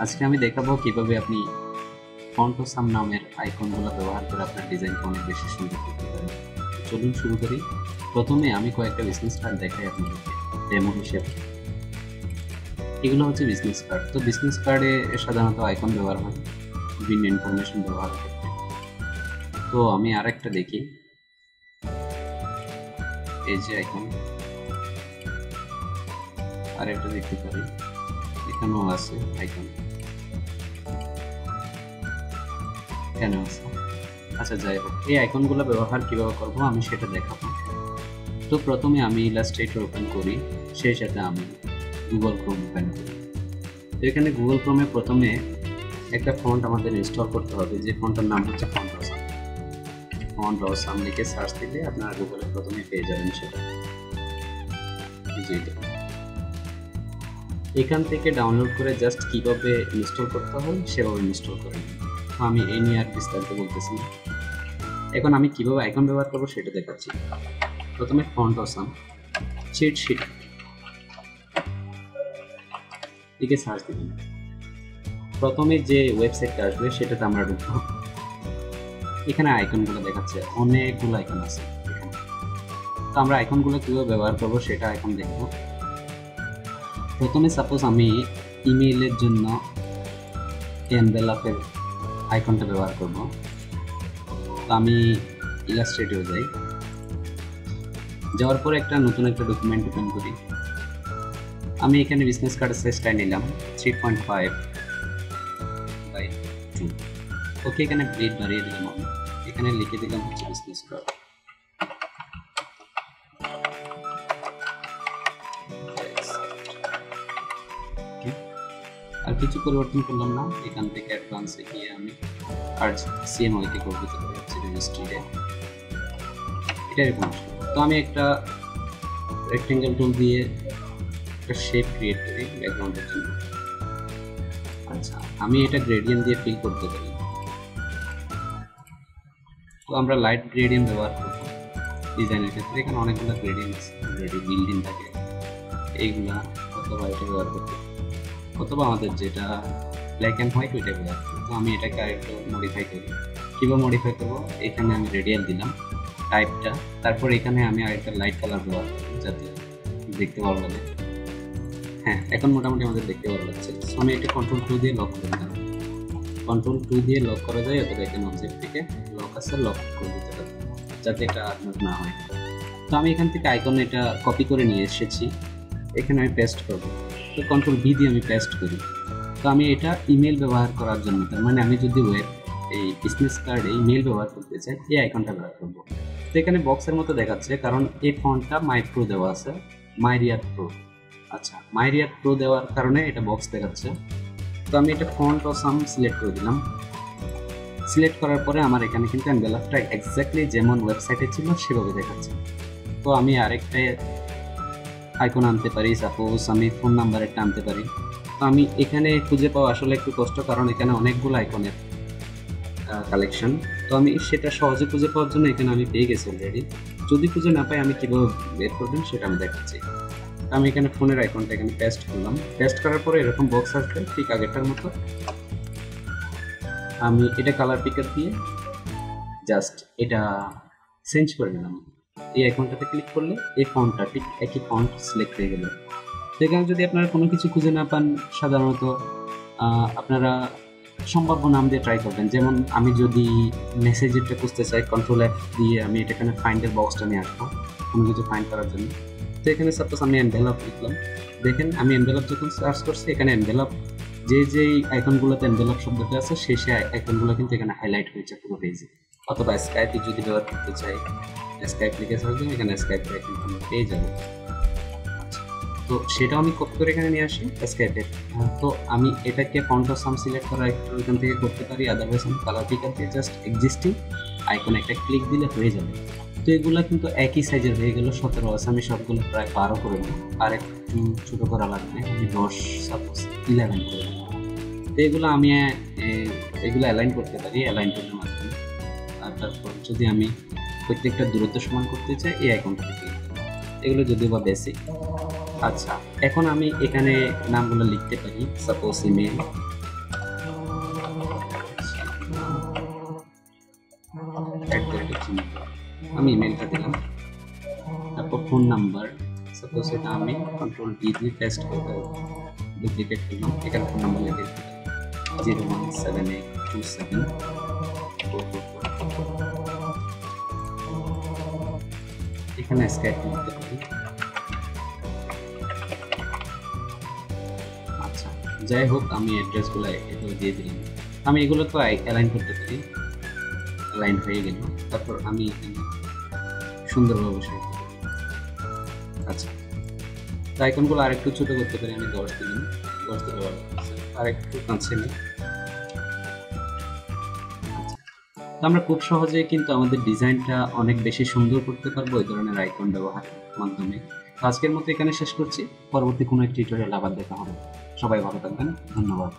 আজকে আমি দেখাবো কিভাবে আপনি ফন্ট ও সাম নামের আইকনগুলো ব্যবহার করে আপনার ডিজাইনকে অনেক বেশি সুন্দর করতে পারেন। চলুন শুরু করি। প্রথমে আমি কয়েকটা বিজনেস কার্ড দেখাই আপনাদেরকে ডেমো হিসেবে। এগুলো হচ্ছে বিজনেস কার্ড। তো বিজনেস কার্ডে সাধারণত আইকন ব্যবহার হয় বিভিন্ন ইনফরমেশন ব্যবহার করতে। তো আমি আরেকটা দেখি, এই যে আইকন, আরেকটা দেখতে পারি, এখানেও আছে আইকন, এখানেও আছে। আচ্ছা, যাই হোক, এই আইকনগুলো ব্যবহার কিভাবে করবো আমি সেটা দেখাবো। তো প্রথমে আমি ইলাস্ট্রেটর ওপেন করি, সেই সাথে আমি গুগল ক্রোম ওপেন করি। তো এখানে গুগল ক্রোমে প্রথমে একটা ফন্ট আমাদের ইনস্টল করতে হবে, যে ফন্টের নাম হচ্ছে ফন্ট অসাম। ফন্ট অসাম লিখে সার্চ দিলে আপনারা গুগলে প্রথমে পেয়ে যাবেন সেটা। এখান থেকে ডাউনলোড করে জাস্ট কীভাবে ইনস্টল করতে হয় সেভাবে ইনস্টল করে নিন। আমি এই নিয়ে আর বিস্তারিত বলতেছি না। এখন আমি কীভাবে আইকন ব্যবহার করবো সেটা দেখাচ্ছি। প্রথমে ফন্ট অসাম চিট শিট লিখে সার্চ দিবেন। প্রথমে যে ওয়েবসাইটটা আসবে সেটাতে আমরা ঢুকবো। এখানে আইকনগুলো দেখাচ্ছে, অনেকগুলো আইকন আছে এখানে। তো আমরা আইকনগুলো কীভাবে ব্যবহার করবো সেটা এখন দেখবো। প্রথমে সাপোজ আমি ইমেইলের জন্য এনভেলপের আইকনটা ব্যবহার করব। তো আমি ইলাস্ট্রেটরে যাই, যাওয়ার পরে নতুন একটা ডকুমেন্ট ওপেন করি। আমি এখানে বিজনেস কার্ডের সাইজটা নিলাম 3.5/2। ওকে, এখানে ব্লিড বাড়িয়ে দিলাম। আমি এখানে লিখে দিলাম হচ্ছে বিজনেস কার্ড। আর কিছু পরিবর্তন করলাম না। এখান থেকে অ্যাডভান্সে গিয়ে আমি আর সিএমওয়াইকে করে দিতে পারি হচ্ছে রেজিস্ট্রিতে। এটা এরকম আসবে। তো আমি একটা রেক্টেঙ্গেল টুল দিয়ে একটা শেপ ক্রিয়েট করি ব্যাকগ্রাউন্ডের জন্য। আচ্ছা, আমি এটা গ্রেডিয়েন্ট দিয়ে ফিল করতে পারি। তো আমরা লাইট গ্রেডিয়েন্ট ব্যবহার করবো ডিজাইনের ক্ষেত্রে। এখানে অনেকগুলো গ্রেডিয়েন্ট আছে, বিল্ডিং থাকে, এইগুলা অথবা এটা ব্যবহার করতে, অথবা আমাদের যেটা ব্ল্যাক অ্যান্ড হোয়াইট ওইটা ব্যবহার করি। তো আমি এটাকে আরেকটু মডিফাই করি। কীভাবে মডিফাই করবো, এখানে আমি রেডিয়াল দিলাম টাইপটা, তারপর এখানে আমি আরেকটা লাইট কালার ব্যবহার করি যাতে দেখতে ভালো লাগে। হ্যাঁ, এখন মোটামুটি আমাদের দেখতে ভালো লাগছে। সো আমি এটা কন্ট্রোল 2 দিয়ে লক করে দিলাম। কন্ট্রোল 2 দিয়ে লক করা যায়, অথবা এখানে অবজেক্ট থেকে লক আছে, লক করে দিতে পারি যাতে এটা না হয়। তো আমি এখান থেকে আইকন এটা কপি করে নিয়ে এসেছি, এখানে আমি পেস্ট করবো। তো কন্ট্রোল ভি দিয়ে আমি পেস্ট করি। তো আমি এটা ইমেল ব্যবহার করার জন্য, তার মানে আমি যদি এই বিজনেস কার্ডে ইমেল ব্যবহার করতে চাই, এই আইকনটা ব্যবহার করবো। তো এখানে বক্সের মতো দেখাচ্ছে, কারণ এই ফন্টটা মাই প্রো দেওয়া আছে, মাই রিয়াদ প্রো। আচ্ছা, মাই রিয়াদ প্রো দেওয়ার কারণে এটা বক্স দেখাচ্ছে। তো আমি এটা ফন্ট অসাম সিলেক্ট করে দিলাম। সিলেক্ট করার পরে আমার এখানে কিন্তু এনভেলপটা এক্স্যাক্টলি যেমন ওয়েবসাইটে ছিল সেভাবে দেখাচ্ছে। তো আমি আরেকটা আইকন আনতে পারি, সাপোজ আমি ফোন নাম্বারেরটা আনতে পারি। তো আমি এখানে খুঁজে পাওয়া আসলে একটু কষ্ট, কারণ এখানে অনেকগুলো আইকনের কালেকশন। তো আমি সেটা সহজে খুঁজে পাওয়ার জন্য এখানে আমি পেয়ে গেছি অলরেডি। যদি খুঁজে না পাই আমি কীভাবে বের করবেন সেটা আমি দেখাচ্ছি। আমি এখানে ফোনের আইকনটা এখানে পেস্ট করলাম। পেস্ট করার পরে এরকম বক্স আসবে ঠিক আগেরটার মতো। আমি এটা কালার পিকার দিয়ে জাস্ট এটা চেঞ্জ করে নিলাম। এই আইকনটাতে ক্লিক করলে এই ফন্টটা ঠিক একই ফন্ট সিলেক্ট হয়ে গেল। তো এখানে যদি আপনারা কোনো কিছু খুঁজে না পান, সাধারণত আপনারা সম্ভাব্য নাম দিয়ে ট্রাই করবেন। যেমন আমি যদি মেসেজেরটা খুঁজতে চাই, কন্ট্রোল F দিয়ে আমি এটা এখানে ফাইন্ডের বক্সটা নিয়ে আসবো কোনো কিছু ফাইন্ড করার জন্য। তো এখানে সাপোজ আমি এনভেলপ লিখলাম। দেখেন আমি এনভেলপ যখন সার্চ করছি, এখানে এনভেলপ যেই আইকনগুলোতে এনভেলপ শব্দটা আছে সেই আইকনগুলো কিন্তু এখানে হাইলাইট হয়েছে পুরো পেজে। অথবা স্কাইপে যদি ব্যবহার করতে চাই, স্কাইপ লিখে সার্চ দিন, এখানে স্কাইপের আইকন আমরা পেয়ে যাবো। তো সেটাও আমি কপি করে এখানে নিয়ে আসি স্কাইপের। তো আমি এটাকে ফন্ট অসাম সিলেক্ট করা একটু এখান থেকে করতে পারি, আদারওয়াইজ আমি কালার পিকার দিয়ে জাস্ট এক্সিস্টিং আইকন একটা ক্লিক দিলে হয়ে যাবে। তো এগুলো কিন্তু একই সাইজের হয়ে গেল, 17 আছে। আমি সবগুলো প্রায় 12 করে দেবো, আর একটু ছোটো করা লাগবে, আমি 10 সাপোজ 11 করে দেবো। তো এগুলো আমি অ্যালাইন করতে পারি অ্যালাইন টুলের মাধ্যমে। আর তারপর যদি আমি প্রত্যেকটা দূরত্ব সমান করতে চাই, এই আইকনটাতে ক্লিক করবো। এগুলো যদিও বা বেসিক। আচ্ছা, এখন আমি এখানে নামগুলো লিখতে পারি, suppose email, phone number, suppose এটা আমি কন্ট্রোল ডি দিয়ে পেস্ট করতে ডুপ্লিকেট করলাম, এখানে ফোন নাম্বার লিখে 017827444, এখানে স্ক্যাপ করতে পারি। আচ্ছা, যাই হোক আমি অ্যাড্রেসগুলো এগুলো দিয়ে দিলাম। আমি এগুলো তো অ্যালাইন করতে পারি, অ্যালাইন হয়ে গেল। তারপর আমি এখানে সুন্দরভাবে বসাই দিই। আচ্ছা, তো আইকনগুলো আরেকটু ছোট করতে পারি, আমি 10 দিলাম, 10 দিলে ভালো। আরেকটু কাছে নিই। তো আমরা খুব সহজে কিন্তু আমাদের ডিজাইনটা অনেক বেশি সুন্দর করতে পারবো এই ধরনের আইকন ব্যবহারের মাধ্যমে। তো আজকের মতো এখানে শেষ করছি, পরবর্তী কোনো এক টিউটোরিয়াল আবার দেখা হবে। সবাই ভালো থাকবেন, ধন্যবাদ।